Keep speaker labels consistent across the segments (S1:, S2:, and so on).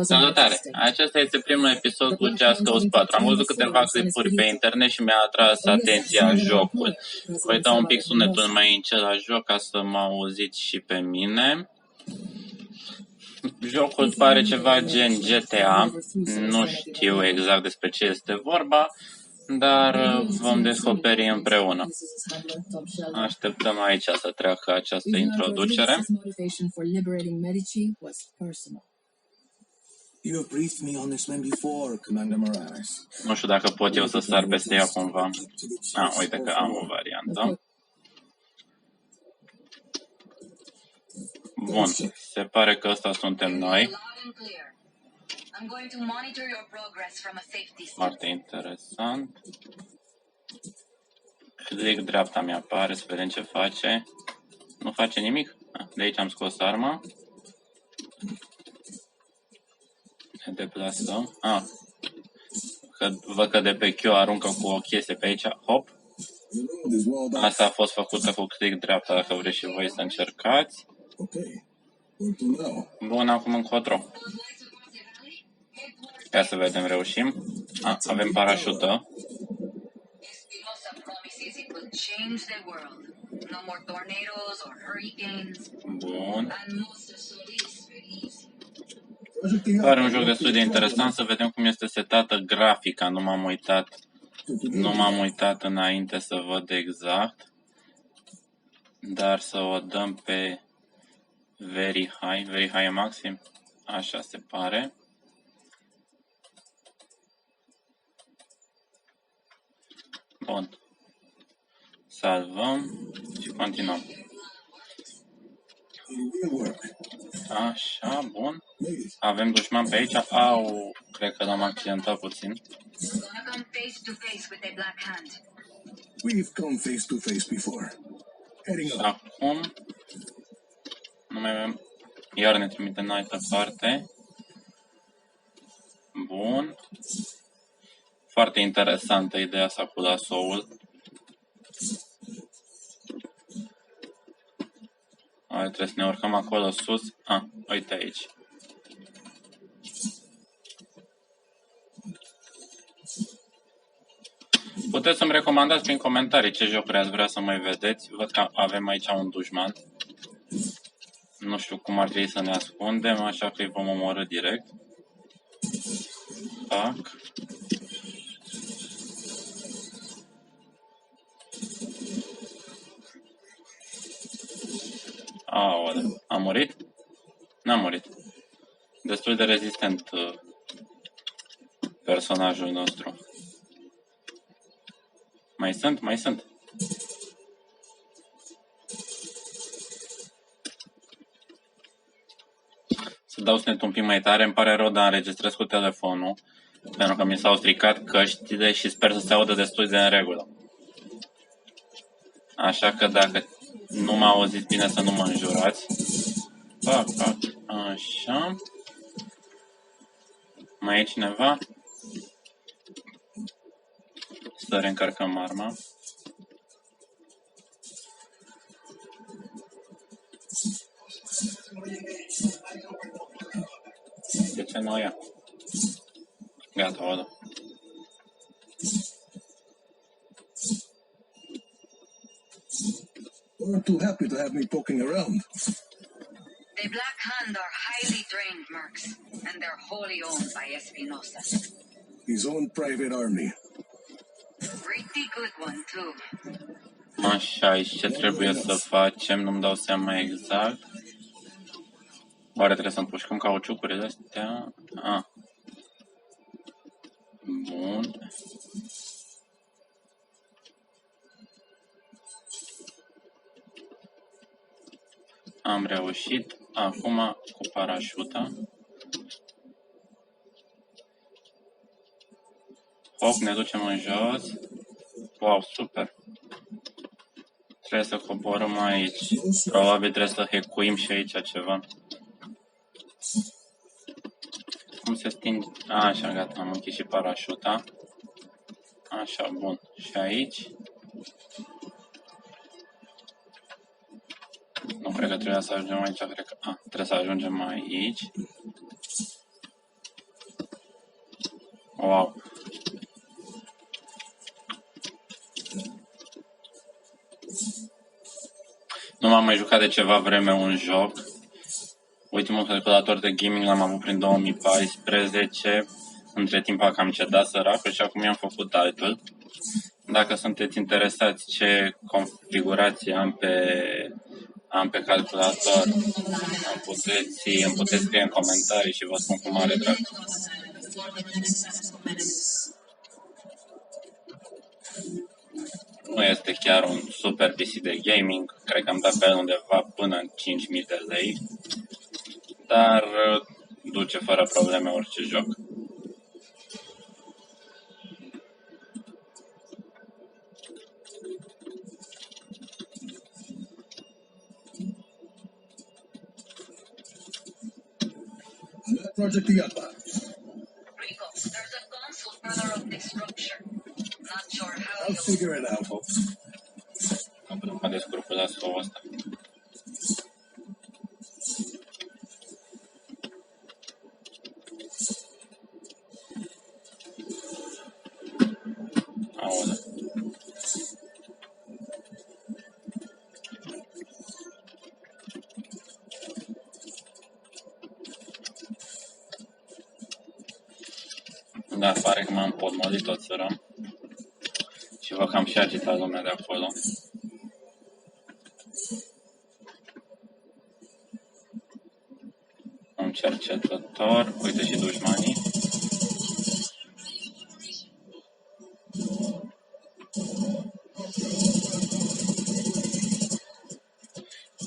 S1: Salutare! Acesta este primul episod cu Just Cause 4. Am văzut câteva clipuri pe internet și mi-a atras atenția jocul. Voi da un pic sunetul mai încet la joc ca să mă auziți și pe mine. Jocul pare ceva gen GTA, nu știu exact despre ce este vorba, dar vom descoperi împreună. Așteptăm aici să treacă această introducere.
S2: You have briefed me on this man before, Commander Morales.
S1: Nu știu dacă pot eu să sar peste ea cumva. Uite că am o variantă. Bun, se pare că ăsta suntem noi. Foarte interesant. Click dreapta mi-apare, să vedem ce face. Nu face nimic? De aici am scos arma. Ne deplasăm. Văd că de pe Q aruncă cu o chestie pe aici. Hop. Asta a fost făcută cu click dreapta, dacă vreți și voi să încercați. Bun, acum încotro. Ia să vedem, reușim. Avem parașută. Bun. Pare un joc destul de interesant, să vedem cum este setată grafica. Nu m-am uitat înainte să văd exact. Dar să o dăm pe Very High maxim. Așa se pare. Bun. Salvăm și continuăm. Așa, bun. Avem dușman pe aici. Cred că l-am accidentat puțin.
S2: We've come face to face before.
S1: Și acum nu mai avem. Iar ne trimite în altă parte. Bun. Foarte interesantă ideea asta cu lasoul. Trebuie să ne urcăm acolo sus. Uite aici. Puteți să-mi recomandați prin comentarii ce jocuri ați vrea să mai vedeți. Văd că avem aici un dușman. Nu știu cum ar trebui să ne ascundem, așa că îi vom omorî direct. Tac. Aoleu, a murit? N-a murit. Destul de rezistent personajul nostru. Mai sunt. Să dau sunetul un pic mai tare, îmi pare rău, dar înregistrez cu telefonul, pentru că mi s-au stricat căștile și sper să se audă destul de în regulă. Așa că dacă nu mă auziți bine, să nu mă înjurați. Așa. Mai e cineva? Să reîncărcăm arma. De ce nu o ia? Gata, o dă.
S2: We're too happy to have me poking around.
S3: The Black Hand are highly trained mercs, and they're wholly owned by Espinosa.
S2: His own private army.
S3: Pretty good one, too.
S1: Așa, și ce trebuie să facem? Nu-mi dau seama exact. Oare trebuie să împușcăm cauciucurile astea? Bun. Am reușit. Acum cu parașuta. Hop, ne ducem în jos. Wow, super. Trebuie să coborăm aici. Probabil trebuie să hackuim și aici ceva. Cum se stinge? Așa, gata, am închis și parașuta. Așa, bun. Și aici. Nu cred că trebuia să ajungem aici, cred că... trebuie să ajungem aici. Wow. Nu m-am mai jucat de ceva vreme un joc. Ultimul calculator de gaming l-am avut prin 2014. Între timp a cam cedat săracul și acum i-am făcut altul. Dacă sunteți interesați ce configurație am pe calculator, îmi puteți scrie în comentarii și vă spun cu mare drag. Nu este chiar un super PC de gaming, cred că am dat pe el undeva până în 5.000 de lei, dar duce fără probleme orice joc.
S2: Project Iapa.
S3: Rico, there's a console further up this structure. Not sure how
S2: I'll
S3: you...
S2: figure it out.
S1: Mă descurc cu lasul ăsta. Aoleu. Da, pare că m-am podmolit tot sărăm. Și vă cam și agita lumea de acolo. Un cercetător, uite și dușmanii.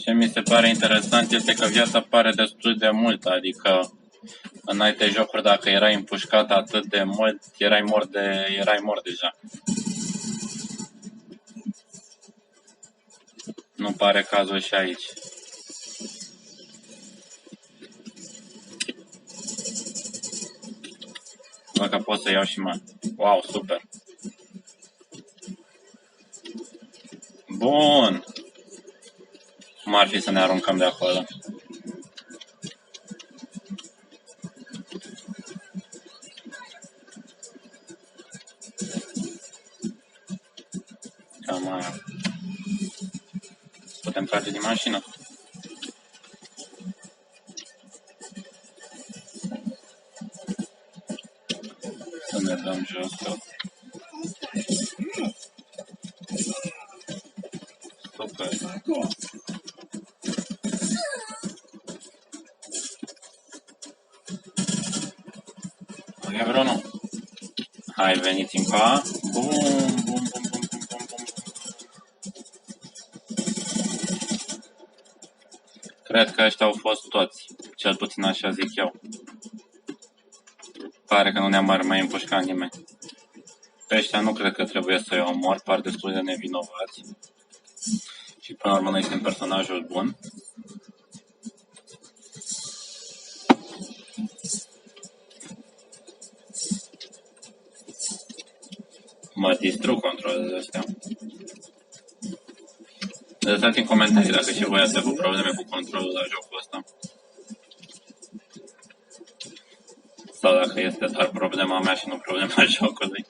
S1: Ce mi se pare interesant este că viața pare destul de multă, adică în alte jocuri dacă erai împușcat atât de mult, erai mort deja. Nu pare cazul și aici. Văd că pot să iau și mai. Wow, super. Bun. Cum ar fi să ne aruncăm de acolo? Cam aia. Putem trage din mașină. Să ne dăm jos tot. Super. Mai e vreunul? Hai, veniți în pa. Bum, bum, bum, bum, bum, bum, bum. Cred că ăștia au fost toți. Cel puțin așa zic eu. Pare că nu ne-a mai împușcat nimeni. Pe ăștia nu cred că trebuie să-i omor, par destul de nevinovați. Și până la urmă noi suntem personajul bun. Mă distrug controlele astea. Lăsați în comentarii dacă și voi ați avut probleme cu controlul la jocul ăsta. Sau dacă este doar problema mea și nu problema jocului.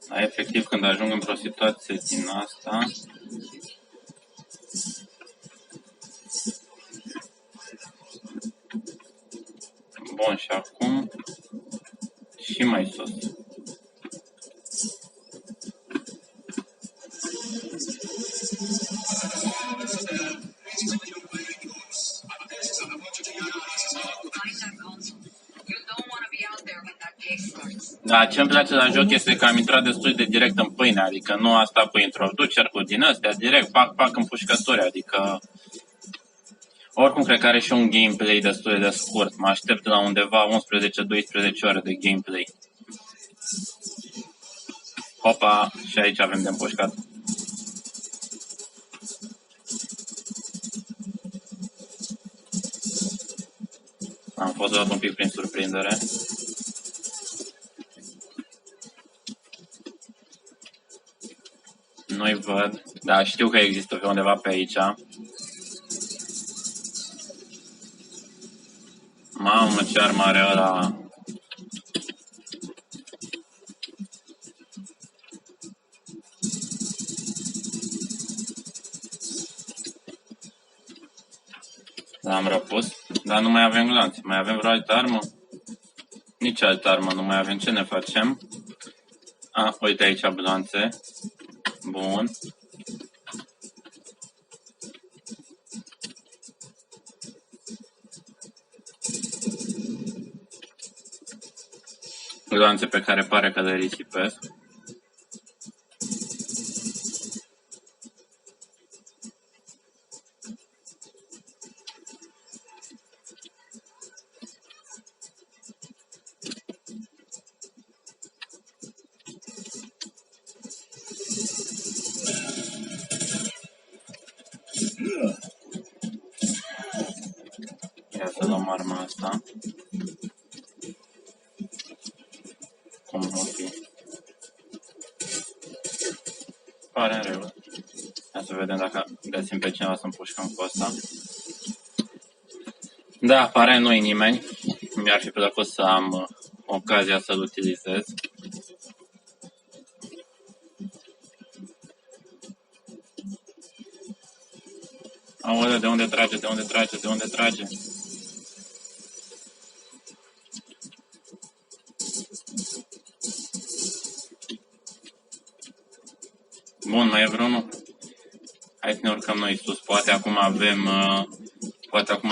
S1: Da, efectiv, când ajung într-o situație din asta, bun, și acum și mai sus. Da, ce-mi place la joc este că am intrat destul de direct în pâine, adică nu a stat cu introduceri, cu din astea, direct, pac, împușcături, adică oricum cred că are și un gameplay destul de scurt, mă aștept la undeva 11-12 ore de gameplay. Hopa, și aici avem de împușcat. Am fost luat un pic prin surprindere. Nu-i văd, dar știu că există pe undeva pe aici. Mamă, ce armă are ăla! L-am răpus, dar nu mai avem glanțe. Mai avem vreo altă armă? Nici altă armă nu mai avem. Ce ne facem? Uite aici glanțe. Bun. Glanțe pe care pare că le risipesc. Ia să luăm arma asta. Cum o fi? Pare în regulă. Ia să vedem dacă găsim pe cineva să împușcăm cu asta. Da, pare nu-i nimeni. Mi-ar fi plăcut să am ocazia să-l utilizez. Aoleu, de unde trage, de unde trage, de unde trage? Bun, mai e vreunul? Hai să ne urcăm noi sus. Poate acum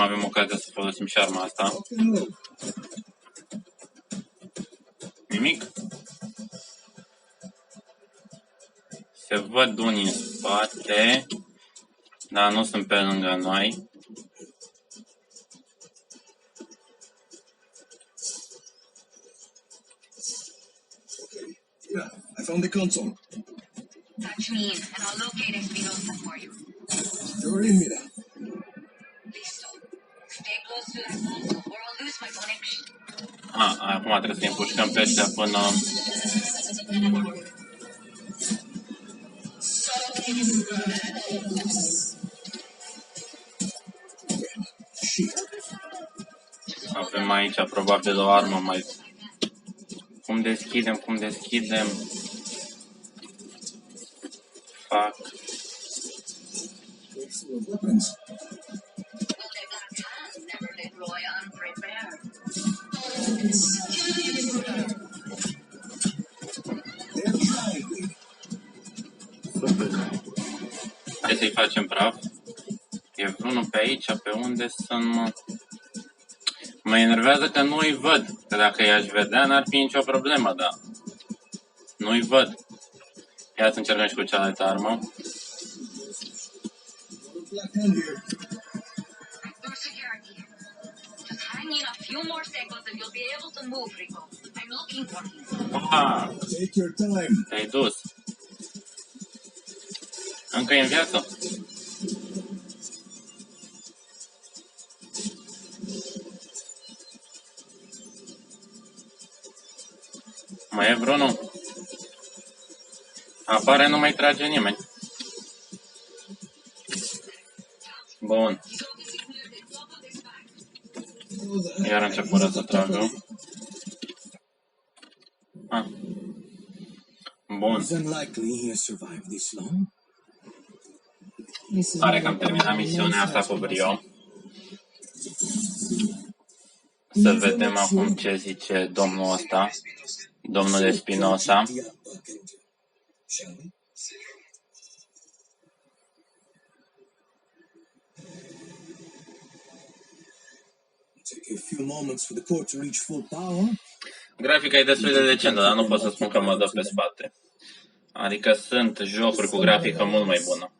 S1: avem ocazia să folosim și arma asta. Nimic? Se văd unii în spate, dar nu sunt pe lângă noi.
S2: Yeah, I found the console.
S3: Touch me in, and I'll locate Espinosa for you.
S2: You're in, Mira.
S3: Please don't. Stay close to that console, or I'll lose my connection.
S1: Acum trebuie să-i împușcăm pe ăștia până...
S2: Shit.
S1: Avem aici probabil o armă mai... Cum deschidem, cum deschidem? Fuck.
S2: Excellent weapons.
S3: Well, their black hands never let Roy unprepared.
S2: They're trying me.
S1: Hai să-i facem praf. E vreunul pe aici, pe unde sunt, mă? Mă enervează că nu-i văd. Că dacă i-aș vedea, n-ar fi nicio problemă, dar... Nu-i văd. Ia să încercăm și cu cealaltă armă.
S2: Black hand here.
S3: Through security. Just hang in a few more seconds and you'll be able to move, Rico. I'm looking for you.
S2: Take your time.
S1: Te-ai dus. Încă e în viață. Mai e vreunul? Apare, nu mai trage nimeni. Bun. Iar începură să tragă. Bun.
S2: It's unlikely he has survived this long.
S1: Pare că am terminat misiunea asta cu brio. Să vedem acum ce zice domnul ăsta. Domnul Espinosa.
S2: Shall we? Take a few moments for the core to reach full power.
S1: Grafica e destul de decentă, dar nu pot să spun că mă dă pe spate. Adică sunt jocuri cu grafică mult mai bună.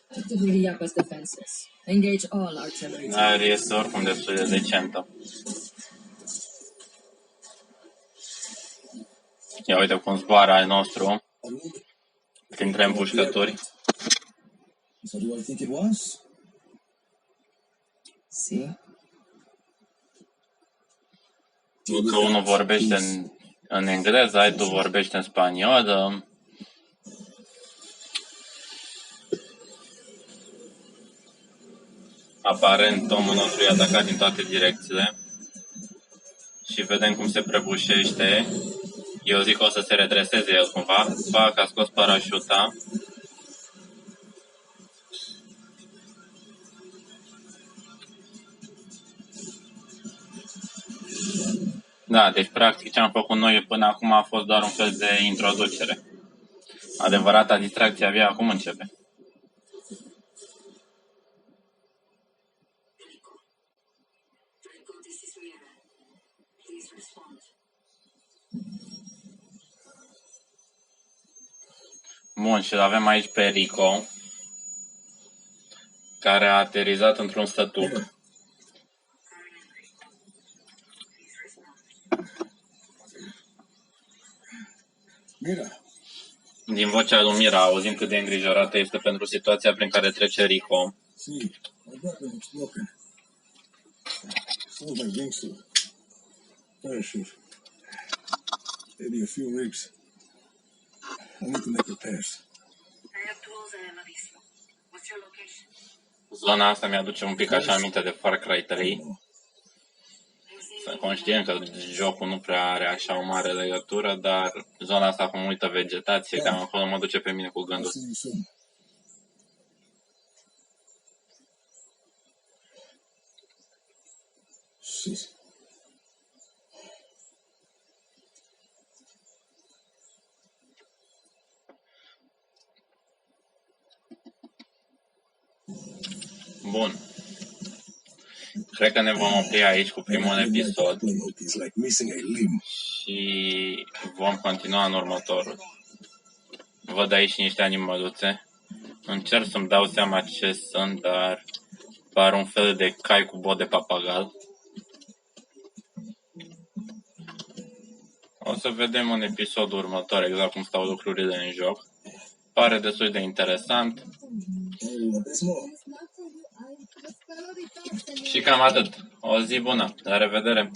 S4: Actively Yappa's defenses. Engage all artillery.
S1: Dar este oricum destul de decentă. Ia uite cum zboară al nostru printre împușcături.
S2: Is that who I think it was?
S4: See?
S1: Că unul vorbește în engleză, altul vorbește în spaniolă. Aparent, omul nostru e atacat din toate direcțiile. Și vedem cum se prăbușește. Eu zic că o să se redreseze el cumva. Fac, a scos parașuta. Da, deci practic ce am făcut noi până acum a fost doar un fel de introducere. Adevărata distracție abia acum începe.
S5: Rico, this is Rihanna. Please respond.
S1: Bun, și avem aici pe Rico, care a aterizat într-un stătuc.
S2: Mira,
S1: Din vocea lui Mira auzim cât de îngrijorată este pentru situația prin care trece Rico.
S2: see, my weapon is broken. Sounds like gangster. Parachute. Maybe a few ribs. I need to make repairs.
S5: I have tools and ammunition. What's your location?
S1: Zona asta mi-aduce un pic așa aminte de Far Cry 3. Sunt conștient că jocul nu prea are așa o mare legătură, dar zona asta cu multă vegetație, cam acolo mă duce pe mine cu
S2: I'll
S1: gândul.
S2: see you soon. Shit.
S1: Bun. Cred că ne vom opri aici cu primul episod
S2: It's like missing a limb.
S1: și vom continua în următorul. Văd aici niște animăluțe. Încerc să-mi dau seama ce sunt, dar par un fel de cai cu bot de papagal. O să vedem în episodul următor exact cum stau lucrurile în joc. Pare destul de interesant.
S2: There's more.
S1: Și cam atât. O zi bună. La revedere!